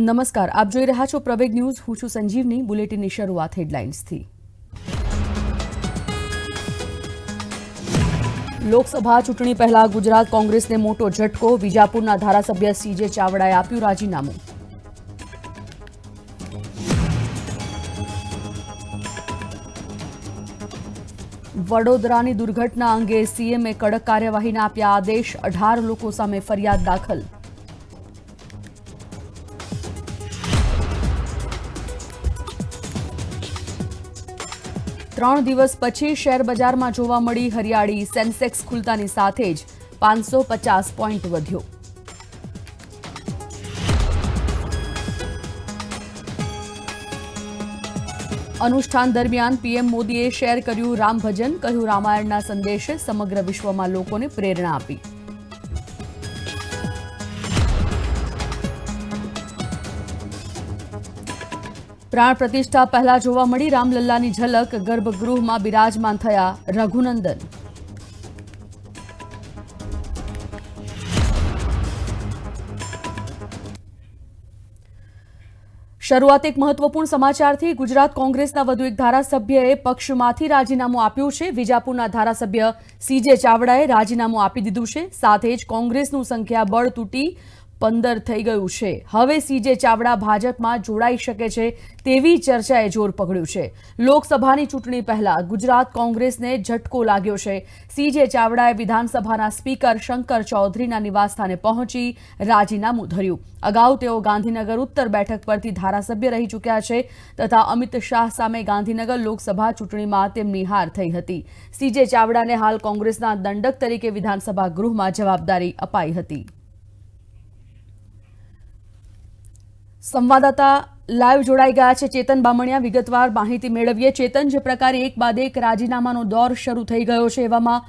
નમસ્કાર, આપ જોઈ રહ્યા છો પ્રવેગ ન્યૂઝ. હું છું સંજીવની. બુલેટિનની શરૂઆત હેડલાઇન્સથી. લોકસભા ચૂંટણી પહેલા ગુજરાત કોંગ્રેસને મોટો ઝટકો. વિજાપુરના ધારાસભ્ય સીજે ચાવડાએ આપ્યું રાજીનામું. વડોદરાની દુર્ઘટના અંગે સીએમએ કડક કાર્યવાહીના આપ્યા આદેશ. 18 લોકો સામે ફરિયાદ દાખલ. ત્રણ દિવસ પછી શેર બજારમાં જોવા મળી હરિયાળી. સેન્સેક્સ ખુલતાની સાથે જ 550 પોઈન્ટ વધ્યો. અનુષ્ઠાન દરમિયાન પીએમ મોદીએ શેર કર્યું રામ ભજન. કહ્યું રામાયણના સંદેશે સમગ્ર વિશ્વમાં લોકોને પ્રેરણા આપી. પ્રાણ પ્રતિષ્ઠા પહેલા જોવા મળી રામલલ્લાની ઝલક. ગર્ભગૃહમાં બિરાજમાન થયા રઘુનંદન. શરૂઆત એક મહત્વપૂર્ણ સમાચારથી. ગુજરાત કોંગ્રેસના વધુ એક ધારાસભ્યએ પક્ષમાંથી રાજીનામું આપ્યું છે. વિજાપુરના ધારાસભ્ય સીજે ચાવડાએ રાજીનામું આપી દીધું છે. સાથે જ કોંગ્રેસનું સંખ્યાબળ તૂટી 15 થઈ ગયું છે. હવે સીજે ચાવડા ભાજપમાં જોડાઈ શકે છે તેવી ચર્ચાએ જોર પકડ્યું છે. લોકસભાની ચૂંટણી પહેલા ગુજરાત કોંગ્રેસને ઝટકો લાગ્યો છે. સીજે ચાવડાએ વિધાનસભાના સ્પીકર શંકર ચૌધરીના નિવાસસ્થાને પહોંચી રાજીનામું ધર્યું. અગાઉ તેઓ ગાંધીનગર ઉત્તર બેઠક પરથી ધારાસભ્ય રહી ચૂક્યા છે તથા અમિત શાહ સામે ગાંધીનગર લોકસભા ચૂંટણીમાં તેમની હાર થઈ હતી. સીજે ચાવડાને હાલ કોંગ્રેસના દંડક તરીકે વિધાનસભા ગૃહમાં જવાબદારી અપાઈ હતી. સંવાદદાતા લાઈવ જોડાઈ ગયા છે ચેતન બામણિયા. વિગતવાર માહિતી મેળવીએ. ચેતન, જે પ્રકારે એક બાદ એક રાજીનામાનો દોર શરૂ થઈ ગયો છે, એવામાં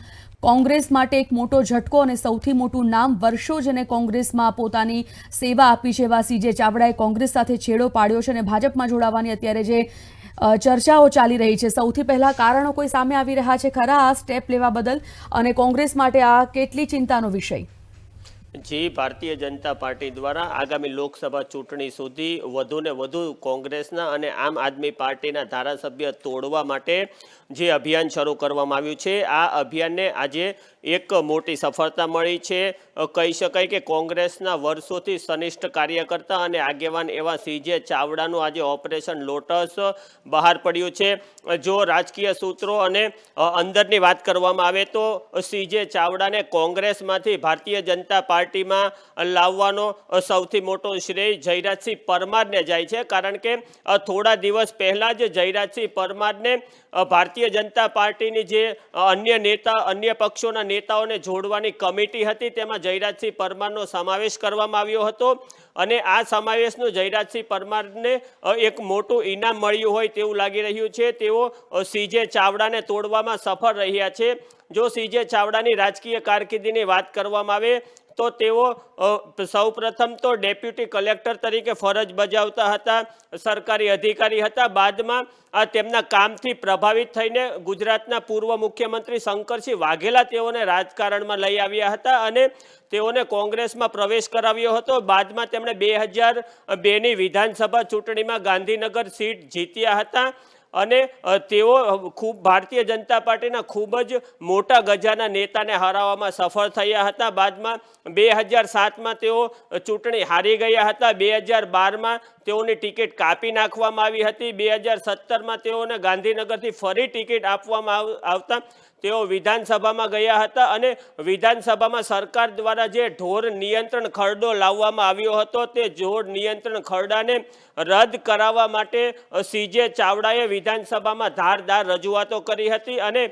કોંગ્રેસ માટે એક મોટો ઝટકો અને સૌથી મોટું નામ, વર્ષો જેને કોંગ્રેસમાં પોતાની સેવા આપી છે એવા સીજે ચાવડાએ કોંગ્રેસ સાથે છેડો પાડ્યો છે અને ભાજપમાં જોડાવાની અત્યારે જે ચર્ચાઓ ચાલી રહી છે, સૌથી પહેલા કારણો કોઈ સામે આવી રહ્યા છે ખરા આ સ્ટેપ લેવા બદલ, અને કોંગ્રેસ માટે આ કેટલી ચિંતાનો વિષય? જી, ભારતીય જનતા પાર્ટી દ્વારા આગામી લોકસભા ચૂંટણી સુધી વધુને વધુ કોંગ્રેસના અને આમ આદમી પાર્ટીના ધારાસભ્ય તોડવા માટે જે અભિયાન શરૂ કરવામાં આવ્યું છે, આ અભિયાનને આજે એક મોટી સફળતા મળી છે. કહી શકાય કે કોંગ્રેસના વર્ષોથી સનિષ્ઠ કાર્યકર્તા અને આગેવાન એવા સીજે ચાવડાનું આજે ઓપરેશન લોટસ બહાર પડ્યું છે. જો રાજકીય સૂત્રો અને અંદરની વાત કરવામાં આવે તો સીજે ચાવડાને કોંગ્રેસમાંથી ભારતીય જનતા પાર્ટીમાં લાવવાનો સૌથી મોટો શ્રેય જયરાજસિંહ પરમારને જાય છે. કારણ કે થોડા દિવસ પહેલાં જ જયરાજસિંહ પરમારને ભારતીય જનતા પાર્ટીની જે અન્ય પક્ષોના નેતાઓને જોડવાની કમિટી હતી તેમાં જયરાજસિંહ પરમારનો સમાવેશ કરવામાં આવ્યો હતો અને આ સમાવેશનું જયરાજસિંહ પરમારને એક મોટું ઇનામ મળ્યું હોય તેવું લાગી રહ્યું છે. તેઓ સીજે ચાવડાને તોડવામાં સફળ રહ્યા છે. જો સીજે ચાવડાની રાજકીય કારકિર્દીની વાત કરવામાં આવે તો તેઓ સૌપ્રથમ તો ડેપ્યુટી કલેક્ટર તરીકે ફરજ બજાવતા હતા, સરકારી અધિકારી હતા. બાદમાં તેમના કામથી પ્રભાવિત થઈને ગુજરાતના પૂર્વ મુખ્યમંત્રી શંકરસિંહ વાઘેલા તેઓને રાજકારણમાં લઈ આવ્યા હતા અને તેઓને કોંગ્રેસમાં પ્રવેશ કરાવ્યો હતો. બાદમાં તેમણે 2002ની વિધાનસભા ચૂંટણીમાં ગાંધીનગર સીટ જીત્યા હતા અને તેઓ ભારતીય જનતા પાર્ટીના ખૂબ જ મોટા ગજાના નેતાને હરાવવામાં સફળ થયા હતા. બાદમાં 2007માં તેઓ ચૂંટણી હારી ગયા હતા. 2012માં તેઓની ટિકિટ કાપી નાખવામાં આવી હતી. 2017માં તેઓને ગાંધીનગરથી ફરી ટિકિટ આપવામાં આવતા તેઓ વિધાનસભામાં ગયા હતા અને વિધાનસભામાં સરકાર દ્વારા જે ઢોર નિયંત્રણ ખરડો લાવવામાં આવ્યો હતો તે ઢોર નિયંત્રણ ખરડાને રદ કરાવવા માટે સીજે ચાવડાએ વિધાનસભામાં ધારદાર રજૂઆતો કરી હતી અને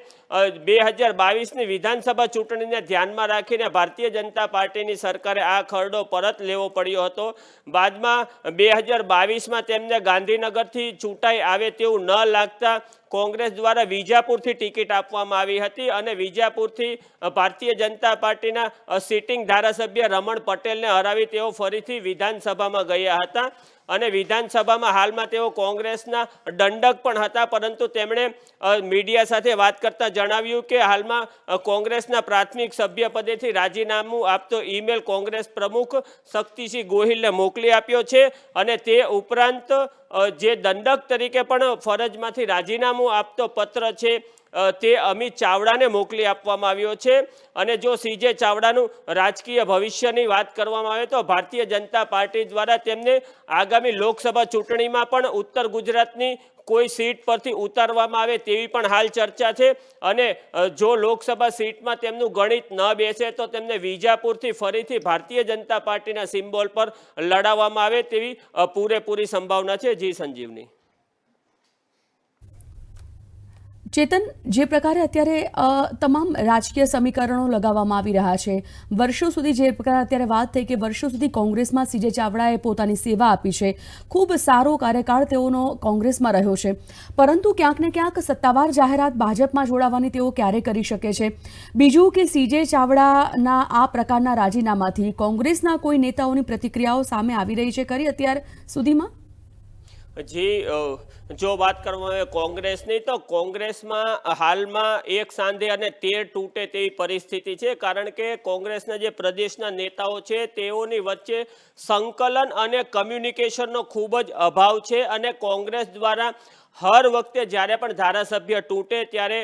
2022ની વિધાનસભા ચૂંટણીને ધ્યાનમાં રાખીને ભારતીય જનતા પાર્ટીની સરકારે આ ખરડો પરત લેવો પડ્યો હતો. બાદમાં 2022માં તેમને ગાંધીનગરથી ચૂંટાઈ આવે તેવું ન લાગતા કોંગ્રેસ દ્વારા વિજાપુરથી ટિકિટ આપવામાં આવી હતી અને વિજાપુરથી ભારતીય જનતા પાર્ટીના સિટિંગ ધારાસભ્ય રમણ પટેલને હરાવી તેઓ ફરીથી વિધાનસભામાં ગયા હતા અને વિધાનસભામાં હાલમાં તેઓ કોંગ્રેસના દંડક પણ હતા, પરંતુ તેમણે મીડિયા સાથે વાત કરતા જણાવ્યું કે હાલમાં કોંગ્રેસના પ્રાથમિક સભ્ય પદેથી રાજીનામું આપતો ઈમેલ કોંગ્રેસ પ્રમુખ શક્તિસિંહ ગોહિલને મોકલી આપ્યો છે અને તે ઉપરાંત જે દંડક તરીકે પણ ફરજમાંથી રાજીનામું આપતો પત્ર છે તે અમિત ચાવડાને મોકલી આપવામાં આવ્યો છે અને જો સીજે ચાવડાનું રાજકીય ભવિષ્યની વાત કરવામાં આવે તો ભારતીય જનતા પાર્ટી દ્વારા તેમને આગામી લોકસભા ચૂંટણીમાં પણ ઉત્તર ગુજરાતની કોઈ સીટ પરથી ઉતારવામાં આવે તેવી પણ હાલ ચર્ચા છે અને જો લોકસભા સીટમાં તેમનું ગણિત ન બેસે તો તેમને વિજાપુરથી ફરીથી ભારતીય જનતા પાર્ટીના સિમ્બોલ પર લડાવવામાં આવે તેવી પૂરેપૂરી સંભાવના છે. જી સંજીવની. ચેતન, જે પ્રકારે અત્યારે તમામ રાજકીય સમીકરણો લગાવવામાં આવી રહ્યા છે, વર્ષો સુધી જે પ્રકારે અત્યારે વાત થઈ કે વર્ષો સુધી કોંગ્રેસમાં સીજે ચાવડાએ પોતાની સેવા આપી છે, ખૂબ સારો કાર્યકાળ તેઓનો કોંગ્રેસમાં રહ્યો છે, પરંતુ ક્યાંક ને ક્યાંક સત્તાવાર જાહેરાત ભાજપમાં જોડાવાની તેઓ ક્યારે કરી શકે છે? બીજું કે સીજે ચાવડાના આ પ્રકારના રાજીનામાથી કોંગ્રેસના કોઈ નેતાઓની પ્રતિક્રિયાઓ સામે આવી રહી છે ખરી અત્યાર સુધીમાં? જી, જો વાત કરવામાં આવે કોંગ્રેસની તો કોંગ્રેસમાં હાલમાં એક સાંધે અને તેર તૂટે તેવી પરિસ્થિતિ છે, કારણ કે કોંગ્રેસના જે પ્રદેશના નેતાઓ છે તેઓની વચ્ચે સંકલન અને કમ્યુનિકેશનનો ખૂબ જ અભાવ છે અને કોંગ્રેસ દ્વારા હર વખતે જ્યારે પણ ધારાસભ્ય તૂટે ત્યારે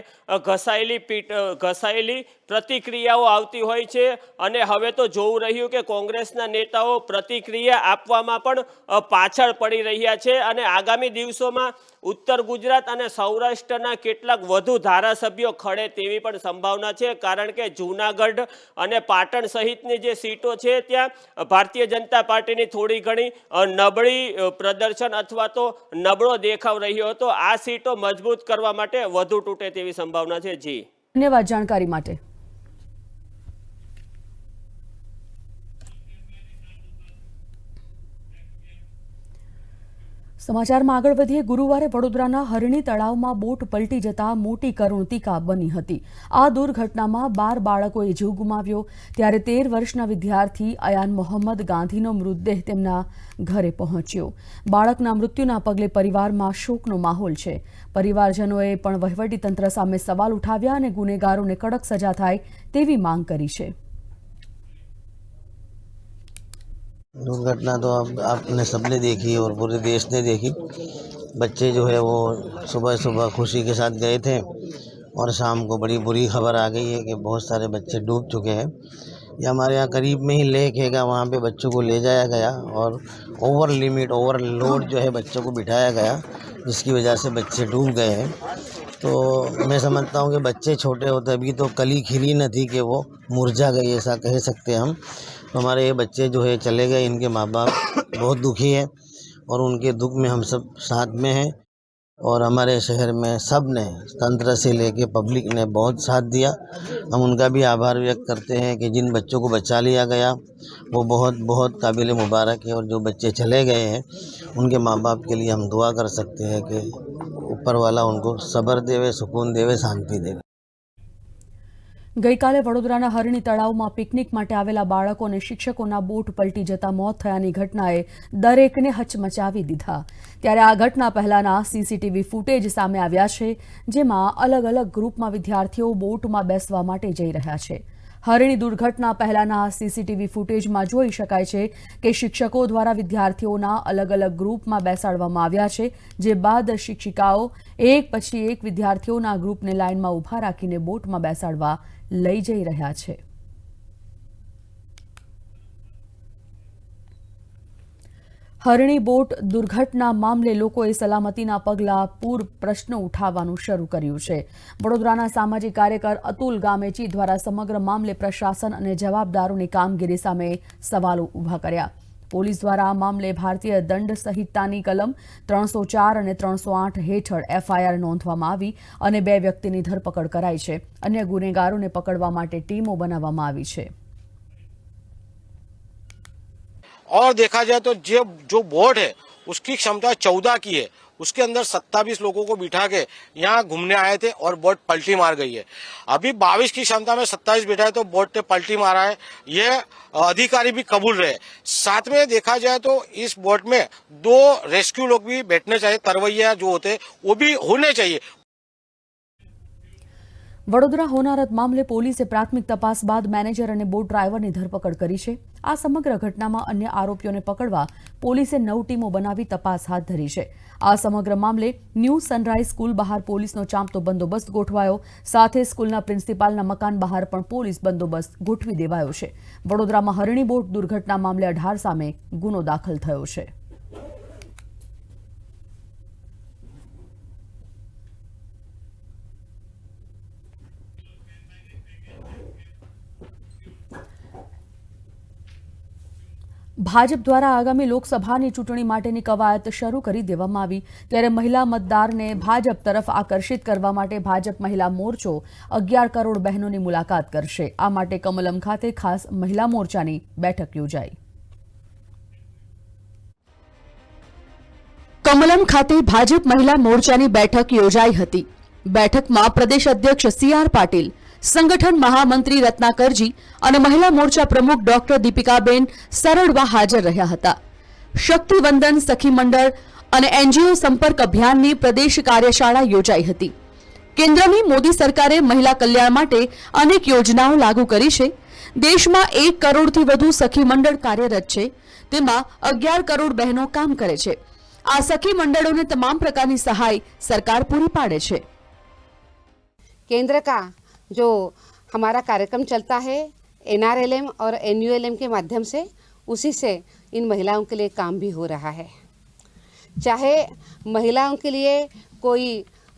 ઘસાયેલી પ્રતિક્રિયાઓ આવતી હોય છે અને હવે તો જોવું રહ્યું કે કોંગ્રેસના નેતાઓ પ્રતિક્રિયા આપવામાં પણ પાછળ પડી રહ્યા છે અને આગામી દિવસોમાં ઉત્તર ગુજરાત અને સૌરાષ્ટ્રના કેટલાક વધુ ધારાસભ્યો ખડે તેવી પણ સંભાવના છે, કારણ કે જૂનાગઢ અને પાટણ સહિતની જે સીટો છે ત્યાં ભારતીય જનતા પાર્ટીની થોડી ઘણી નબળી પ્રદર્શન અથવા તો નબળો દેખાવ રહ્યો હતો. આ સીટો મજબૂત કરવા માટે વધુ તૂટે તેવી સંભાવના છે. જી, ધન્યવાદ જાણકારી માટે. સમાચારમાં આગળ વધીએ. ગુરુવારે વડોદરાના હરણી તળાવમાં બોટ પલટી જતા મોટી કરુણતિકા બની હતી. આ દુર્ઘટનામાં 12 બાળકોએ જીવ ગુમાવ્યો, ત્યારે 13 વર્ષના વિદ્યાર્થી અયાન મોહમ્મદ ગાંધીનો મૃતદેહ તેમના ઘરે પહોંચ્યો. બાળકના મૃત્યુના પગલે પરિવારમાં શોકનો માહોલ છે. પરિવારજનોએ પણ વહીવટીતંત્ર સામે સવાલ ઉઠાવ્યા અને ગુનેગારોને કડક સજા થાય તેવી માંગ કરી છે. दुर्घटना तो अब आपने सबने देखी और पूरे देश ने देखी. बच्चे जो है वो सुबह सुबह खुशी के साथ गए थे और शाम को बड़ी बुरी खबर आ गई है कि बहुत सारे बच्चे डूब चुके हैं. ये हमारे यहाँ करीब में ही लेक हैगा, वहाँ पे बच्चों को ले जाया गया और ओवरलोड जो है बच्चों को बिठाया गया, जिसकी वजह से बच्चे डूब गए हैं. तो मैं समझता हूँ कि बच्चे छोटे होते अभी तो कली खिली न थी कि वो मुरझा गई, ऐसा कह सकते हैं हम. तो हमारे ये बच्चे जो है चले गए, इनके माँ बाप बहुत दुखी है और उनके दुख में हम सब साथ में हैं. और हमारे शहर में सब ने, तंत्र से लेके पब्लिक ने बहुत साथ दिया. हम उनका भी आभार व्यक्त करते हैं कि जिन बच्चों को बचा लिया गया वो बहुत बहुत काबिल मुबारक है और जो बच्चे चले गए हैं उनके माँ बाप के लिए हम दुआ कर सकते हैं कि ऊपर वाला उनको सब्र देवे, सुकून देवे, शांति देवे. ગઈકાલે વડોદરાના હરણી તળાવમાં પિકનિક માટે આવેલા બાળકો અને શિક્ષકોના બોટ પલટી જતા મોત થયાની ઘટનાએ દરેકને હચમચાવી દીધા. ત્યારે આ ઘટના પહેલાના સીસીટીવી ફૂટેજ સામે આવ્યા છે, જેમાં અલગ અલગ ગ્રુપમાં વિદ્યાર્થીઓ બોટમાં બેસવા માટે જઈ રહ્યા છે. હરણી દુર્ઘટના પહેલાના સીસીટીવી ફૂટેજમાં જોઈ શકાય છે કે શિક્ષકો દ્વારા વિદ્યાર્થીઓના અલગ અલગ ગ્રુપમાં બેસાડવામાં આવ્યા છે, જે બાદ શિક્ષિકાઓ એક પછી એક વિદ્યાર્થીઓના ગ્રુપને લાઇનમાં ઊભા રાખીને બોટમાં બેસાડવા લઈ જઈ રહ્યા છે. હરણી બોટ દુર્ઘટના મામલે લોકોએ સલામતીના પગલાં પ્રશ્નો ઉઠાવવાનું શરૂ કર્યું છે. વડોદરાના સામાજિક કાર્યકર અતુલ ગામેચી દ્વારા સમગ્ર મામલે પ્રશાસન અને જવાબદારોની કામગીરી સામે સવાલો ઊભા કર્યા. પોલીસ દ્વારા આ મામલે ભારતીય દંડ સંહિતાની કલમ 304 અને 308 હેઠળ એફઆઈઆર નોંધવામાં આવી અને 2 વ્યક્તિની ધરપકડ કરાઈ છે. અન્ય ગુનેગારોને પકડવા માટે ટીમો બનાવવામાં આવી છે. और देखा जाए तो जो बोट है उसकी क्षमता 14 की है, उसके अंदर 27 लोगों को बिठा के यहाँ घूमने आए थे और बोट पलटी मार गई है. अभी 22 की क्षमता में 27 बिठाए तो बोट ने पलटी मारा है, ये अधिकारी भी कबूल रहे. साथ में देखा जाए तो इस बोट में 2 रेस्क्यू लोग भी बैठने चाहिए, तरवैया जो होते वो भी होने चाहिए. વડોદરા હોનારત મામલે પોલીસે પ્રાથમિક તપાસ બાદ મેનેજર અને બોટ ડ્રાઈવરની ધરપકડ કરી છે. આ સમગ્ર ઘટનામાં અન્ય આરોપીઓને પકડવા પોલીસે 9 ટીમો બનાવી તપાસ હાથ ધરી છે. આ સમગ્ર મામલે ન્યૂ સનરાઈઝ સ્કૂલ બહાર પોલીસનો ચાંપતો બંદોબસ્ત ગોઠવાયો, સાથે સ્કૂલના પ્રિન્સિપાલના મકાન બહાર પણ પોલીસ બંદોબસ્ત ગોઠવી દેવાયો છે. વડોદરામાં હરણી બોટ દુર્ઘટના મામલે 18 સામે ગુનો દાખલ થયો છે. ભાજપ દ્વારા આગામી લોકસભાની ચૂંટણી માટેની કવાયત શરૂ કરી દેવામાં આવી, ત્યારે મહિલા મતદારને ભાજપ તરફ આકર્ષિત કરવા માટે ભાજપ મહિલા મોરચો 11 કરોડ બહેનોની મુલાકાત કરશે. આ માટે કમલમ ખાતે ખાસ મહિલા મોરચાની બેઠક યોજાઈ. કમલમ ખાતે ભાજપ મહિલા મોરચાની બેઠક યોજાઈ હતી. બેઠકમાં પ્રદેશ અધ્યક્ષ CR પાટીલ, સંગઠન મહામંત્રી રત્નાકરજી અને મહિલા મોરચા પ્રમુખ ડોક્ટર દીપિકાબેન સરડવા હાજર રહ્યા હતા. શક્તિવંદન સખી મંડળ અને NGO સંપર્ક અભિયાનની પ્રદેશ કાર્યશાળા યોજાઈ હતી. કેન્દ્રની મોદી સરકારે મહિલા કલ્યાણ માટે અનેક યોજનાઓ લાગુ કરી છે. દેશમાં 1 કરોડથી વધુ સખી મંડળ કાર્યરત છે, તેમાં 11 કરોડ બહેનો કામ કરે છે. આ સખી મંડળોને તમામ પ્રકારની સહાય સરકાર પૂરી પાડે છે. केंद्र का जो हमारा कार्यक्रम चलता है NRLM और NULM के माध्यम से, उसी से इन महिलाओं के लिए काम भी हो रहा है. चाहे महिलाओं के लिए कोई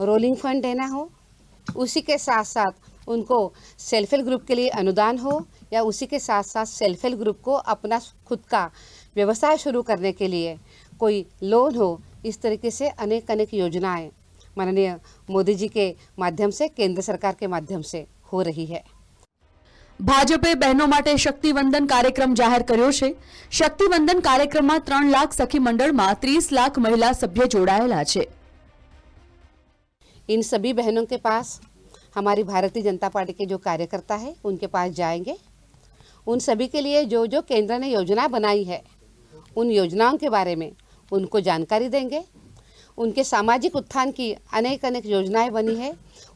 रोलिंग फंड देना हो, उसी के साथ साथ उनको सेल्फ हेल्प ग्रुप के लिए अनुदान हो, या उसी के साथ साथ सेल्फ हेल्प ग्रुप को अपना खुद का व्यवसाय शुरू करने के लिए कोई लोन हो, इस तरीके से अनेक योजनाएं माननीय मोदी जी के माध्यम से, केंद्र सरकार के माध्यम से हो रही है. ભાજપે બહેનો માટે શક્તિવંદન કાર્યક્રમ જાહેર કર્યો છે. શક્તિવંદન કાર્યક્રમમાં 3 લાખ સખી મંડળમાં 30 લાખ મહિલા સભ્ય જોડાયેલા છે. इन सभी बहनों के पास हमारी भारतीय जनता पार्टी के जो कार्यकर्ता है उनके पास जाएंगे. उन सभी के लिए जो जो केंद्र ने योजना बनाई है, उन योजनाओं के बारे में उनको जानकारी देंगे. उनके सामाजिक उत्थान की अनेक योजनाएं बनी है,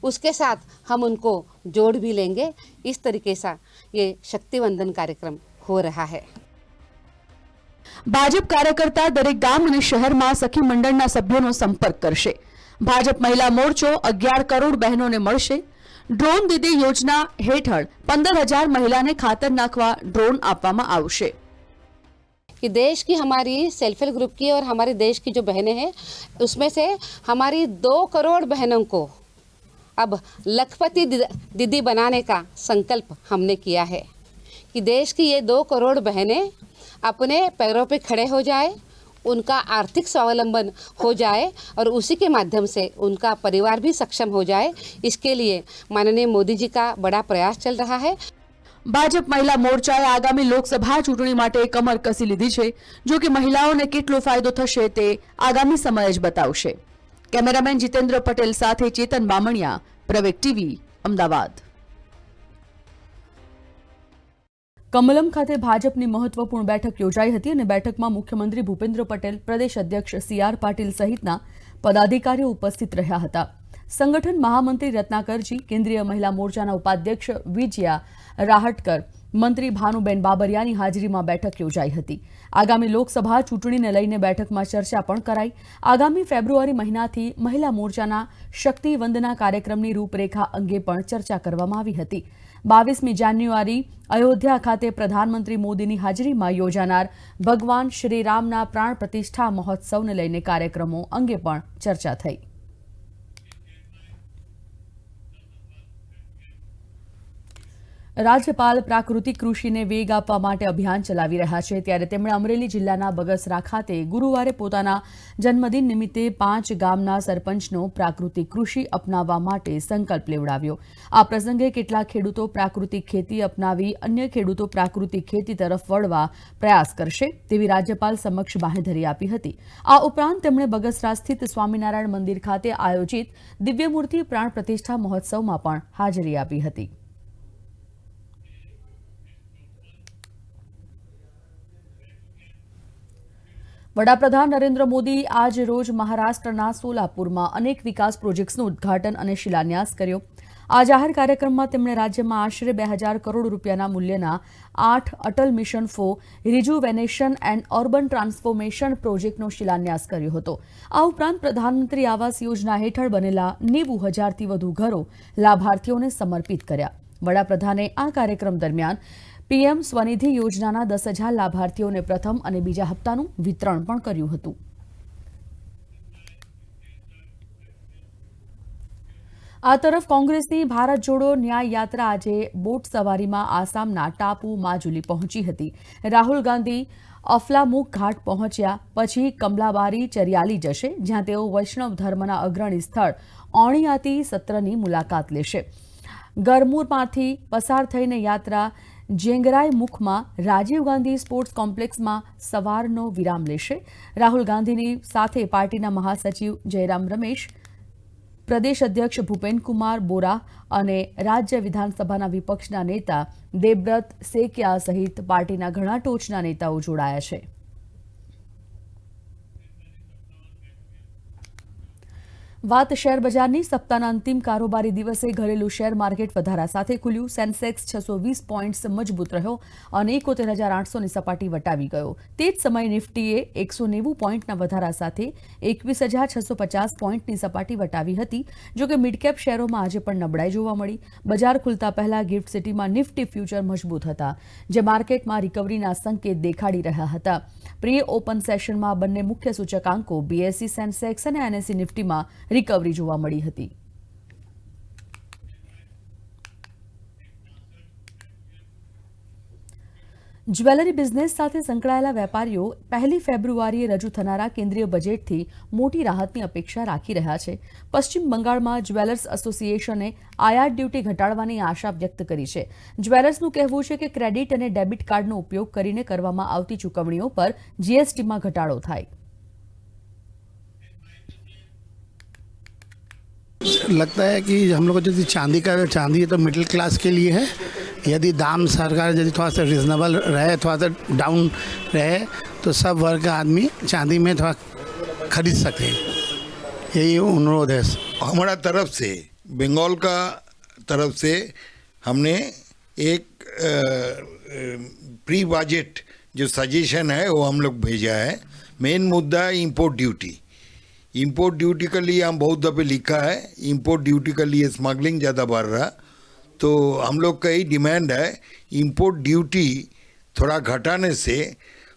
उसके साथ हम उनको जोड़ भी लेंगे. इस तरीके से ये शक्तिवंदन कार्यक्रम हो रहा है. ભાજપ કાર્યકર્તા દરેક ગામ અને શહેરમાં સખી મંડળના સભ્યોનો સંપર્ક કરશે. ભાજપ મહિલા મોરચો 11 કરોડ બહેનોને મળશે. ડ્રોન દીદી યોજના હેઠળ 15,000 महिलाને ખાતર નાખવા ડ્રોન આપવામાં આવશે. कि देश की हमारी सेल्फ हेल्प ग्रुप की और हमारे देश की जो बहनें हैं, उसमें से हमारी 2 करोड़ बहनों को अब लखपति दीदी बनाने का संकल्प हमने किया है. कि देश की ये 2 करोड़ बहनें अपने पैरों पे खड़े हो जाए, उनका आर्थिक स्वावलंबन हो जाए और उसी के माध्यम से उनका परिवार भी सक्षम हो जाए. इसके लिए माननीय मोदी जी का बड़ा प्रयास चल रहा है. ભાજપ મહિલા મોરચાએ આગામી લોકસભા ચૂંટણી માટે કમર કસી લીધી છે. જો કે મહિલાઓને કેટલો ફાયદો થશે તે આગામી સમય જ બતાવશે. કેમેરામેન જીતેન્દ્ર પટેલ સાથે ચેતન બામણિયા, પ્રવેગ ટીવી, અમદાવાદ. કમલમ ખાતે ભાજપની મહત્વપૂર્ણ બેઠક યોજાઈ હતી અને બેઠકમાં મુખ્યમંત્રી ભૂપેન્દ્ર પટેલ, પ્રદેશ અધ્યક્ષ CR પાટીલ સહિતના પદાધિકારીઓ ઉપસ્થિત રહ્યા હતા. સંગઠન મહામંત્રી રત્નાકરજી, કેન્દ્રીય મહિલા મોરચાના ઉપાધ્યક્ષ વિજયા રાહટકર, મંત્રી ભાનુબેન બાબરિયાની હાજરીમાં બેઠક યોજાઈ હતી. આગામી લોકસભા ચૂંટણીને લઈને બેઠકમાં ચર્ચા પણ કરાઈ. આગામી ફેબ્રુઆરી મહિનાથી મહિલા મોરચાના શક્તિ વંદના કાર્યક્રમની રૂપરેખા અંગે પણ ચર્ચા કરવામાં આવી હતી. 22મી જાન્યુઆરી અયોધ્યા ખાતે પ્રધાનમંત્રી મોદીની હાજરીમાં યોજાનાર ભગવાન શ્રીરામના પ્રાણ પ્રતિષ્ઠા મહોત્સવને લઈને કાર્યક્રમો અંગે પણ ચર્ચા થઈ. રાજ્યપાલ પ્રાકૃતિક કૃષિને વેગ આપવા માટે અભિયાન ચલાવી રહ્યા છે, ત્યારે તેમણે અમરેલી જિલ્લાના બગસરા ખાતે ગુરુવારે પોતાના જન્મદિન નિમિત્તે 5 ગામના સરપંચનો પ્રાકૃતિક કૃષિ અપનાવવા માટે સંકલ્પ લેવડાવ્યો. આ પ્રસંગે કેટલાક ખેડૂતો પ્રાકૃતિક ખેતી અપનાવી અન્ય ખેડૂતો પ્રાકૃતિક ખેતી તરફ વળવા પ્રયાસ કરશે તેવી રાજ્યપાલ સમક્ષ બાંહેધરી આપી હતી. આ ઉપરાંત તેમણે બગસરા સ્થિત સ્વામિનારાયણ મંદિર ખાતે આયોજિત દિવ્યમૂર્તિ પ્રાણ પ્રતિષ્ઠા મહોત્સવમાં પણ હાજરી આપી હતી. વડાપ્રધાન નરેન્દ્ર મોદી આજ રોજ મહારાષ્ટ્રના સોલાપુરમાં અનેક વિકાસ પ્રોજેક્ટ્સનું ઉદ્ઘાટન અને શિલાન્યાસ કર્યો. આ જાહેર કાર્યક્રમમાં તેમણે રાજ્યમાં આશરે 2000 કરોડ રૂપિયાના મૂલ્યના 8 Atal mission for rejuvenation and urban transformation પ્રોજેક્ટનો શિલાન્યાસ કર્યો હતો. આ ઉપરાંત પ્રધાનમંત્રી આવાસ યોજના હેઠળ બનેલા 90,000થી વધુ ઘરો લાભાર્થીઓને સમર્પિત કર્યા. વડાપ્રધાને આ કાર્યક્રમ દરમિયાન પીએમ સ્વનિધિ યોજનાના 10,000 લાભાર્થીઓને પ્રથમ અને બીજા હપ્તાનું વિતરણ પણ કર્યું હતું. આ તરફ કોંગ્રેસની ભારત જોડો ન્યાય યાત્રા આજે બોટ સવારીમાં આસામના ટાપુ માજુલી પહોંચી હતી. રાહુલ ગાંધી અફલામુખ ઘાટ પહોંચ્યા પછી કમલાબારી ચરિયાલી જશે, જ્યાં તેઓ વૈષ્ણવ ધર્મના અગ્રણી સ્થળ ઓણિયાતી સત્રની મુલાકાત લેશે. ગરમુરમાંથી પસાર થઈને યાત્રા જેંગરાઈ મુખમાં રાજીવ ગાંધી સ્પોર્ટ્સ કોમ્પ્લેક્સમાં સવારનો વિરામ લેશે. રાહુલ ગાંધીની સાથે પાર્ટીના મહાસચિવ જયરામ રમેશ, પ્રદેશ અધ્યક્ષ ભૂપેન કુમાર બોરા અને રાજ્ય વિધાનસભાના વિપક્ષના નેતા દેવવ્રત સેકિયા સહિત પાર્ટીના ઘણા ટોચના નેતાઓ જોડાયા છે. વાત શેર બજારની. સપ્તાહના અંતિમ કારોબારી દિવસે ઘરેલું શેર માર્કેટ વધારા સાથે ખુલ્યું. સેન્સેક્સ 620 પોઈન્ટ્સ મજબૂત રહ્યો અને 71,800ની સપાટી વટાવી ગયો. તે જ સમયે નિફ્ટીએ 190 પોઈન્ટના વધારા સાથે 21,650 પોઈન્ટની સપાટી વટાવી હતી. જોકે મિડકેપ શેરોમાં આજે પણ નબળાઈ જોવા મળી. બજાર ખુલતા પહેલા ગિફ્ટ સિટીમાં નિફ્ટી ફ્યુચર મજબૂત હતા, જે માર્કેટમાં રિકવરીના સંકેત દેખાડી રહ્યા હતા. પ્રી ઓપન સેશનમાં બંને મુખ્ય સૂચકાંકો બીએસઈ સેન્સેક્સ અને એનએસઈ નિફ્ટીમાં રિકવરી જોવા મળી હતી. જ્વેલરી બિઝનેસ સાથે સંકળાયેલા વેપારીઓ 1 ફેબ્રુઆરીએ રજૂ થનારા કેન્દ્રીય બજેટથી મોટી રાહતની અપેક્ષા રાખી રહ્યા છે. પશ્ચિમ બંગાળમાં જ્વેલર્સ એસોસિએશને આયાત ડ્યુટી ઘટાડવાની આશા વ્યક્ત કરી છે. જ્વેલર્સનું કહેવું છે કે ક્રેડિટ અને ડેબિટ કાર્ડનો ઉપયોગ કરીને કરવામાં આવતી ચૂકવણીઓ પર જીએસટીમાં ઘટાડો થાય. लगता है कि हम लोग को यदि चांदी है तो मिडिल क्लास के लिए है. यदि दाम सरकार यदि थोड़ा सा रिजनेबल रहे, थोड़ा सा डाउन रहे तो सब वर्ग का आदमी चांदी में थोड़ा खरीद सके. यही अनुरोध है हमारा तरफ से, बंगाल का तरफ से हमने एक प्री बजट जो सजेशन है वो हम लोग भेजा है. मेन मुद्दा है इम्पोर्ट ड्यूटी. इम्पोर्ट ड्यूटी के लिए हम बहुत दफ़े लिखा है, इम्पोर्ट ड्यूटी के लिए स्मगलिंग ज़्यादा बढ़ रहा, तो हम लोग का ही डिमांड है इम्पोर्ट ड्यूटी थोड़ा घटाने से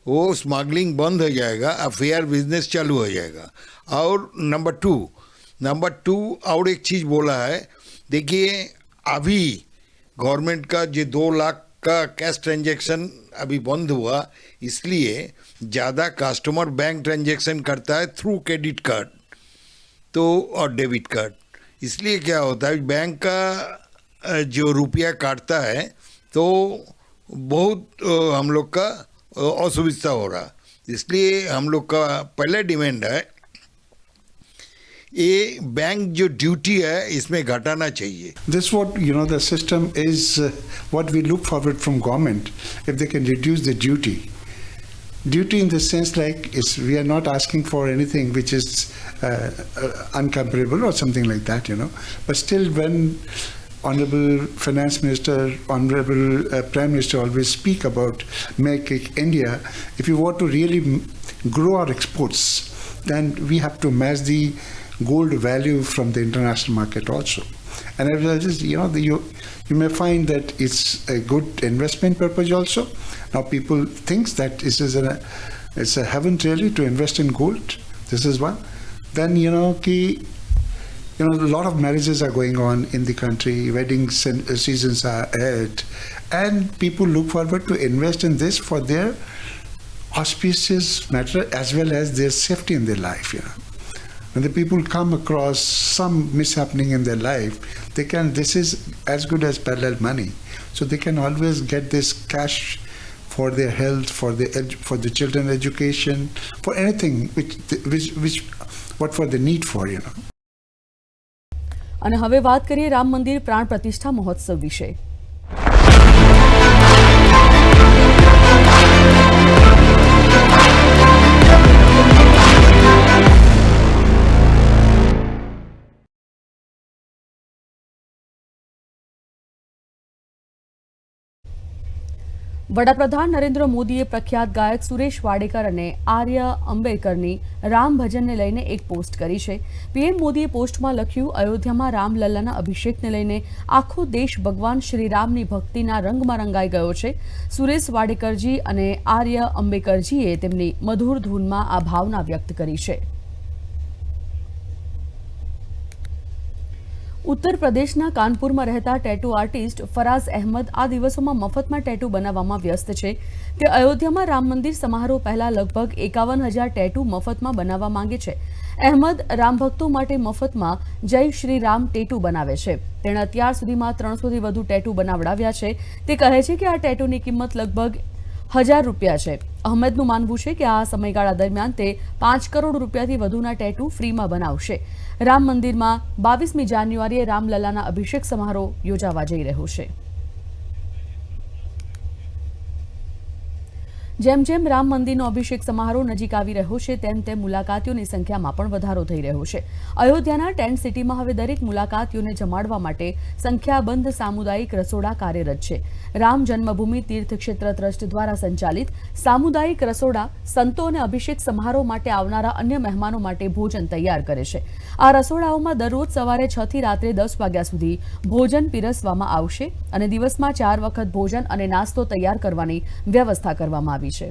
वो स्मगलिंग बंद हो जाएगा और फेयर बिजनेस चालू हो जाएगा. और नंबर टू और एक चीज़ बोला है, देखिए अभी गवर्नमेंट का जो 2 लाख का कैश ट्रांजैक्शन अभी बंद हुआ, इसलिए ज़्यादा कस्टमर बैंक ट्रांजैक्शन करता है थ्रू क्रेडिट कार्ड तो और डेबिट कार्ड. इसलिए क्या होता है बैंक का जो रुपया काटता है तो बहुत हम लोग का असुविधा हो रहा. इसलिए हम लोग का पहले डिमांड है ये बैंक जो ड्यूटी है इसमें घटाना चाहिए. This what the system is what we look forward from government, if they can reduce the duty in the sense like we are not asking for anything which is uncomparable or something like that, but still when Honorable Finance Minister, Honorable Prime Minister always speak about Make India, if you want to really grow our exports, then we have to match the gold value from the international market also. And as well as, you may find that it's a good investment purpose also. Now people thinks that it's a heaven really to invest in gold. This is one. Then a lot of marriages are going on in the country. Wedding seasons are ahead, and people look forward to invest in this for their auspicious matter as well as their safety in their life. When the people come across some mishappening in their life, this is as good as parallel money. So they can always get this cash for their health, for the children education, for anything what for the need for, અને હવે વાત કરીએ રામ મંદિર પ્રાણ પ્રતિષ્ઠા મહોત્સવ વિશે. વડાપ્રધાન નરેન્દ્ર મોદીએ પ્રખ્યાત ગાયક સુરેશ વાડેકર અને આર્ય અંબેકરની રામ ભજનને લઈને એક પોસ્ટ કરી છે. પીએમ મોદીએ પોસ્ટમાં લખ્યું, અયોધ્યામાં રામલલ્લાના અભિષેકને લઈને આખો દેશ ભગવાન શ્રીરામની ભક્તિના રંગમાં રંગાઈ ગયો છે. સુરેશ વાડેકરજી અને આર્ય અંબેકરજીએ તેમની મધુર ધૂનમાં આ ભાવના વ્યક્ત કરી છે. ઉત્તર પ્રદેશના કાનપુરમાં રહેતા ટેટુ આર્ટિસ્ટ ફરાઝ અહેમદ આ દિવસોમાં મફતમાં ટેટુ બનાવવામાં વ્યસ્ત છે. તે અયોધ્યામાં રામ મંદિર સમારોહ પહેલા લગભગ 51,000 ટેટુ મફતમાં બનાવવા માંગે છે. અહેમદ રામ ભક્તો માટે મફતમાં જય શ્રી રામ ટેટુ બનાવે છે. તેણે અત્યાર સુધીમાં 300થી વધુ ટેટુ બનાવડાવ્યા છે. તે કહે છે કે આ ટેટુની કિંમત લગભગ 1,000 રૂપિયા છે. અહમદનું માનવું છે કે આ સમયગાળા દરમિયાન તે 5 કરોડ રૂપિયાથી વધુના ટેટુ ફ્રીમાં બનાવશે. રામ મંદિરમાં 22મી જાન્યુઆરીએ રામલલ્લાના અભિષેક સમારોહ યોજાવા જઈ રહ્યો છે. જેમ જેમ રામ મંદિરનો અભિષેક સમારોહ નજીક આવી રહ્યો છે તેમ તેમ મુલાકાતીઓની સંખ્યામાં પણ વધારો થઈ રહ્યો છે. અયોધ્યાના ટેન્ટ સિટીમાં હવે દરેક મુલાકાતીઓને જમાડવા માટે સંખ્યાબંધ સામુદાયિક રસોડા કાર્યરત છે. રામ જન્મભૂમિ તીર્થક્ષેત્ર ટ્રસ્ટ દ્વારા સંચાલિત સામુદાયિક રસોડા સંતો અને અભિષેક સમારોહ માટે આવનારા અન્ય મહેમાનો માટે ભોજન તૈયાર કરે છે. આ રસોડાઓમાં દરરોજ સવારે 6 થી રાત્રે 10 વાગ્યા સુધી ભોજન પીરસવામાં આવશે અને દિવસમાં 4 વખત ભોજન અને નાસ્તો તૈયાર કરવાની વ્યવસ્થા કરવામાં આવી છે.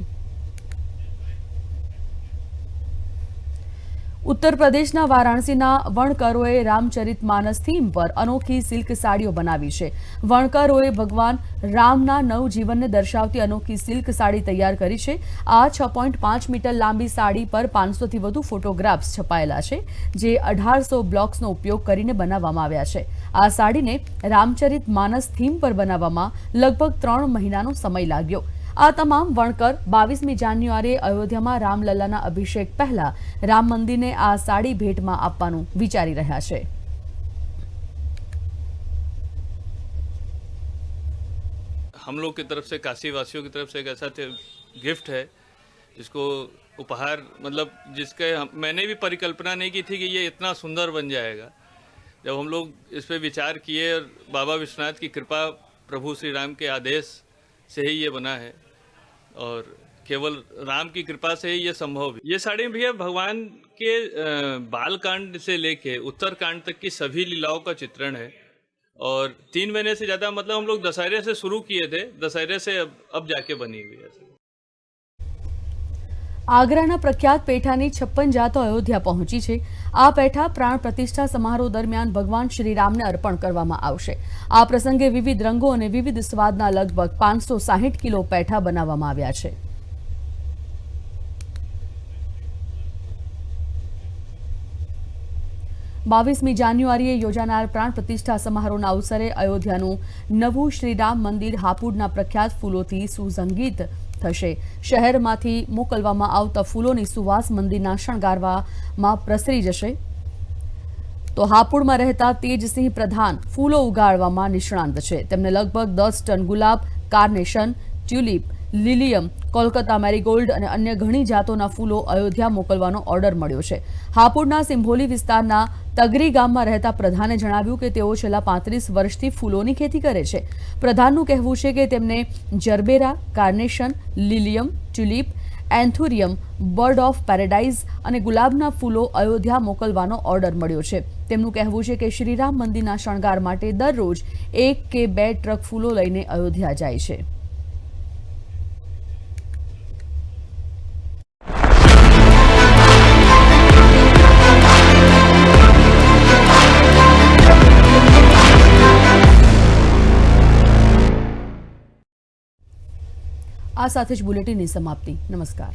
ઉત્તર પ્રદેશના વારાણસીના વણકરોએ રામચરિતમાનસ થીમ પર અનોખી સિલ્ક સાડીઓ બનાવી છે. વણકરોએ ભગવાન રામના નવજીવનને દર્શાવતી અનોખી સિલ્ક સાડી તૈયાર કરી છે. આ 6.5 મીટર લાંબી સાડી પર 500થી વધુ ફોટોગ્રાફ્સ છપાયેલા છે, જે 1800 બ્લોક્સનો ઉપયોગ કરીને બનાવવામાં આવ્યા છે. આ સાડીને રામચરિતમાનસ થીમ પર બનાવવામાં લગભગ 3 મહિનાનો સમય લાગ્યો. આ તમામ વણકર 22મી જાન્યુઆરીએ અયોધ્યામાં રામલલ્લાના અભિષેક પહેલા રામ મંદિરને આ સાડી ભેટમાં આપવાનું વિચારી રહ્યા છે. हम लोग की तरफ से, काशी वासियों की तरफ से एक ऐसा गिफ्ट है जिसको उपहार, मतलब जिसके मैंने भी परिकल्पना नहीं की थी कि ये इतना सुंदर बन जाएगा. जब हम लोग इस पे विचार किए और बाबा विश्वनाथ की कृपा, प्रभु श्री राम के आदेश से ही ये बना है और केवल राम की कृपा से ही ये संभव है. ये साड़ी भैया भगवान के बालकांड से लेके उत्तरकांड तक की सभी लीलाओं का चित्रण है और 3 महीने से ज़्यादा, मतलब हम लोग दशहरे से शुरू किए थे, दशहरे से अब जाके बनी हुई है. આગ્રાના પ્રખ્યાત પેઠાની 56 જાતો અયોધ્યા પહોંચી છે. આ પેઠા પ્રાણ પ્રતિષ્ઠા સમારોહ દરમિયાન ભગવાન શ્રીરામને અર્પણ કરવામાં આવશે. આ પ્રસંગે વિવિધ રંગો અને વિવિધ સ્વાદના લગભગ 560 કિલો પેઠા બનાવવામાં આવ્યા છે. બાવીસમી જાન્યુઆરીએ યોજાનાર પ્રાણ પ્રતિષ્ઠા સમારોહના અવસરે અયોધ્યાનું નવું શ્રીરામ મંદિર હાપુડના પ્રખ્યાત ફૂલોથી સુસંગીત થશે. શહેરમાંથી મોકલવામાં આવતા ફૂલોની સુવાસ મંદિરના શણગારવામાં પ્રસરી જશે. તો હાપુડમાં રહેતા તેજસિંહ પ્રધાન ફૂલો ઉગાડવામાં નિષ્ણાંત છે. તેમને લગભગ 10 ટન ગુલાબ, કાર્નેશન, ટ્યુલિપ, લિલિયમ, કોલકાતા મેરીગોલ્ડ અને અન્ય ઘણી જાતોના ફૂલો અયોધ્યા મોકલવાનો ઓર્ડર મળ્યો છે. હાપુડના સિંભોલી વિસ્તારના તગરી ગામમાં રહેતા પ્રધાને જણાવ્યું કે તેઓ છેલ્લા 35 વર્ષથી ફૂલોની ખેતી કરે છે. પ્રધાનનું કહેવું છે કે તેમને gerbera, carnation, lilium, tulip, anthurium, bird of paradise અને ગુલાબના ફૂલો અયોધ્યા મોકલવાનો ઓર્ડર મળ્યો છે. તેમનું કહેવું છે કે શ્રીરામ મંદિરના શણગાર માટે દરરોજ 1 કે 2 ટ્રક ફૂલો લઈને અયોધ્યા જાય છે. આ સાથે જ બુલેટિનની સમાપ્તિ. નમસ્કાર.